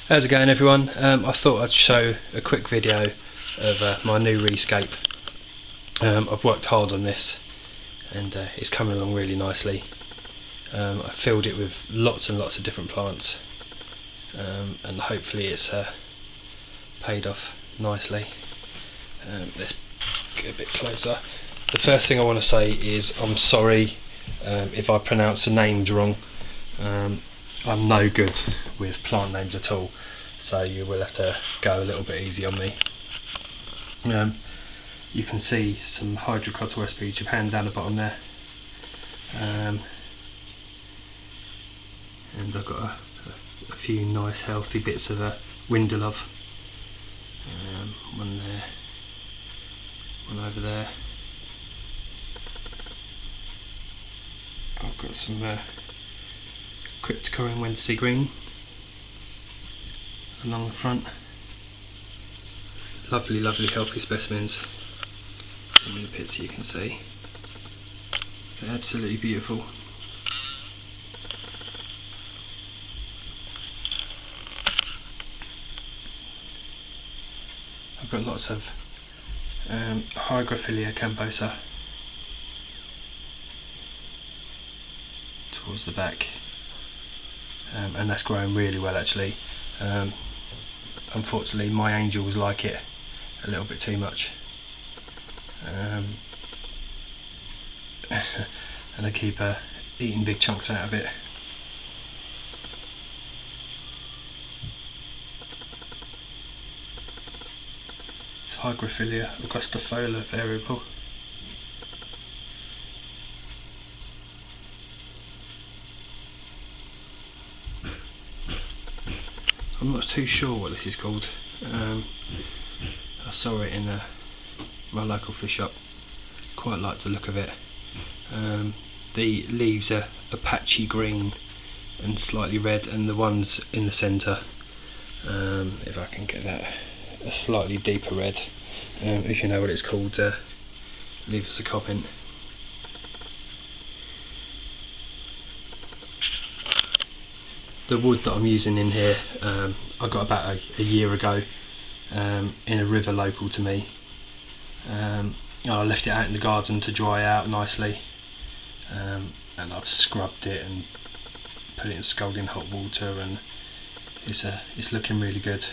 How's it going, everyone? I thought I'd show a quick video of my new rescape. I've worked hard on this and it's coming along really nicely. I filled it with lots and lots of different plants and hopefully it's paid off nicely. Let's get a bit closer. The first thing I want to say is I'm sorry if I pronounce the names wrong. I'm no good with plant names at all, so you will have to go a little bit easy on me. You can see some Hydrocotyle SP Japan down the bottom there, and I've got a few nice healthy bits of wendtii. One there, one over there. I've got some crypt wendtii green along the front. Lovely healthy specimens. So many bits you can see. They're absolutely beautiful. I've got lots of Hygrophila corymbosa towards the back, and that's growing really well actually. Unfortunately my angels like it a little bit too much, and I keep eating big chunks out of it. It's Hygrophila angustifolia variable. I'm not too sure what this is called. I saw it in my local fish shop. Quite like the look of it. The leaves are patchy green and slightly red, and the ones in the centre, if I can get that, a slightly deeper red. If you know what it's called, leave us a comment. The wood that I'm using in here, I got about a year ago in a river local to me. I left it out in the garden to dry out nicely, and I've scrubbed it and put it in scalding hot water, and it's looking really good.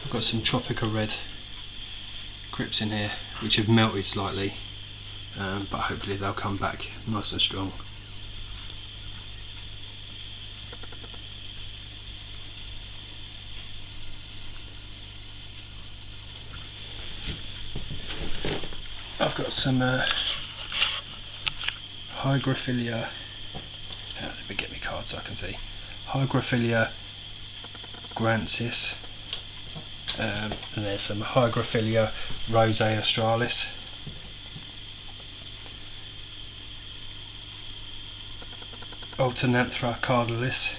I've got some tropica red crypts in here which have melted slightly, but hopefully they'll come back nice and strong. I've got some Hygrophila, let me get my card so I can see, Hygrophila guanensis. And there's some Hygrophila rosae australis. Alternanthera cardinalis,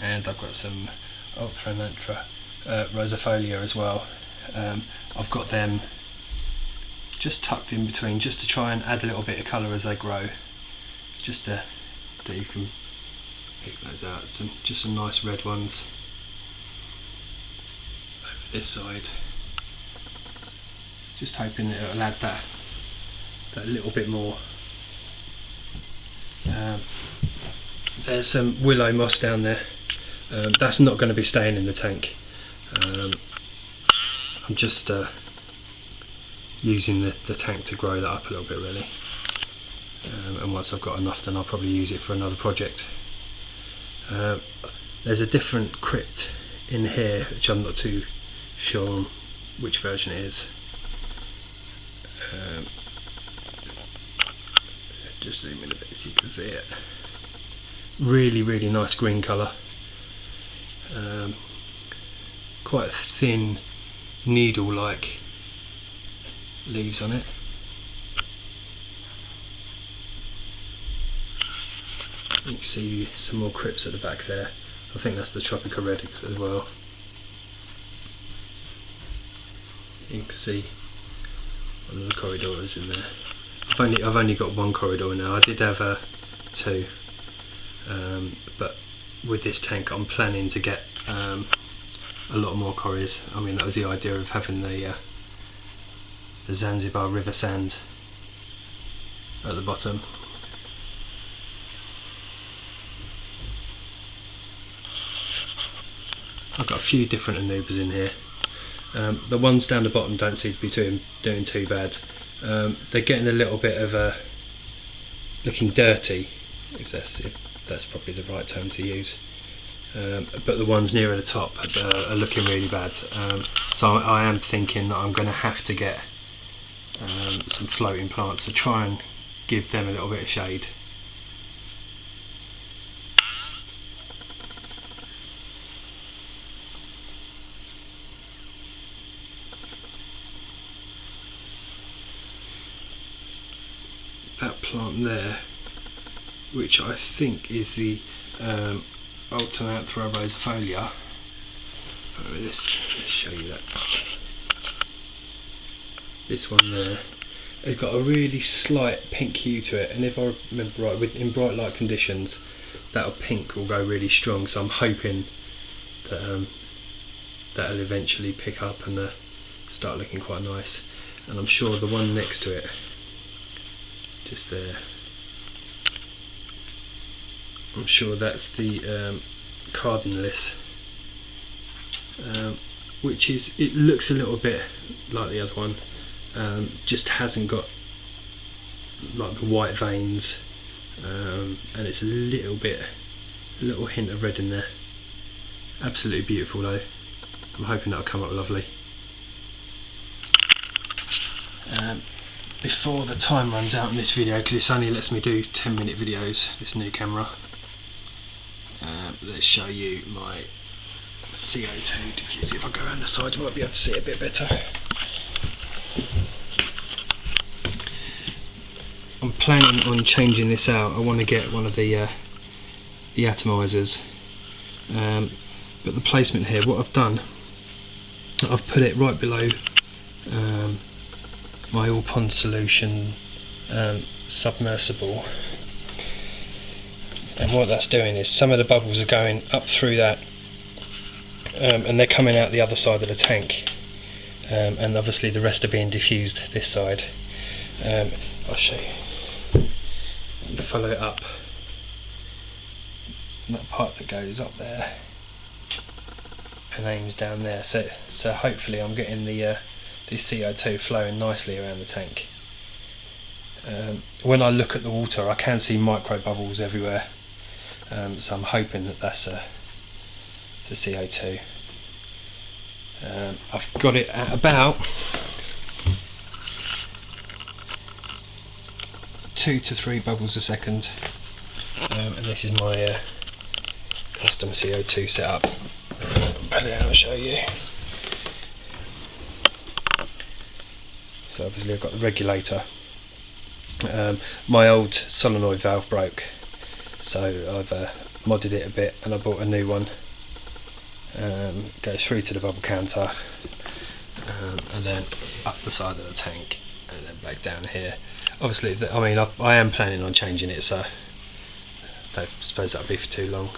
and I've got some alternanthera rosaefolia as well. I've got them just tucked in between, just to try and add a little bit of colour as they grow, just that you can pick those out. Just some nice red ones this side, just hoping that it'll add that little bit more. There's some willow moss down there. That's not going to be staying in the tank. I'm just using the tank to grow that up a little bit really, and once I've got enough then I'll probably use it for another project. There's a different crypt in here which I'm not too sure on which version it is. Just zoom in a bit so you can see it. Really nice green colour. Quite thin needle-like leaves on it. You can see some more crypts at the back there. I think that's the tropica red as well. You can see one of the corridors in there. I've only got one corridor now. I did have two, but with this tank I'm planning to get a lot more corries. I mean, that was the idea of having the Zanzibar River sand at the bottom. I've got a few different anubas in here. The ones down the bottom don't seem to be doing too bad. They're getting a little bit of looking dirty, if that's probably the right term to use. But the ones nearer the top are looking really bad. So I am thinking that I'm going to have to get some floating plants to try and give them a little bit of shade. That plant there, which I think is the alternanthera rosaefolia. Let's show you that. This one there has got a really slight pink hue to it, and if I remember right, in bright light conditions that pink will go really strong, so I'm hoping that that'll eventually pick up and start looking quite nice. And I'm sure the one next to it, just there, I'm sure that's the cardinalis, which it looks a little bit like the other one, just hasn't got like the white veins, and it's a little hint of red in there. Absolutely beautiful though. I'm hoping that'll come up lovely. Before the time runs out in this video, because this only lets me do 10-minute videos, this new camera, let's show you my CO2 diffuser. If I go around the side you might be able to see it a bit better. I'm planning on changing this out. I want to get one of the atomizers, but the placement here, what I've done, I've put it right below my all pond solution submersible, and what that's doing is some of the bubbles are going up through that, and they're coming out the other side of the tank, and obviously the rest are being diffused this side. I'll show you. You follow it up, and that part that goes up there and aims down there, so hopefully I'm getting the CO2 flowing nicely around the tank. When I look at the water I can see micro bubbles everywhere, so I'm hoping that that's the CO2. I've got it at about 2 to 3 bubbles a second, and this is my custom CO2 setup. Put it out and show you. So obviously I've got the regulator. My old solenoid valve broke, so I've modded it a bit and I bought a new one. Goes through to the bubble counter, and then up the side of the tank and then back down here. Obviously, I mean, I am planning on changing it, so I don't suppose that'll be for too long.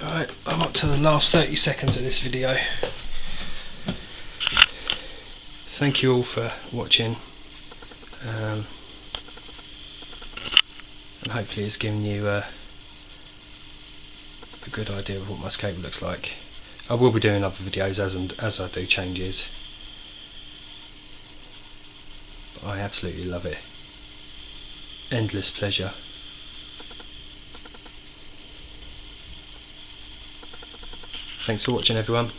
Alright, I'm up to the last 30 seconds of this video. Thank you all for watching, and hopefully it's given you a good idea of what my scape looks like. I will be doing other videos as I do changes. But I absolutely love it. Endless pleasure. Thanks for watching everyone.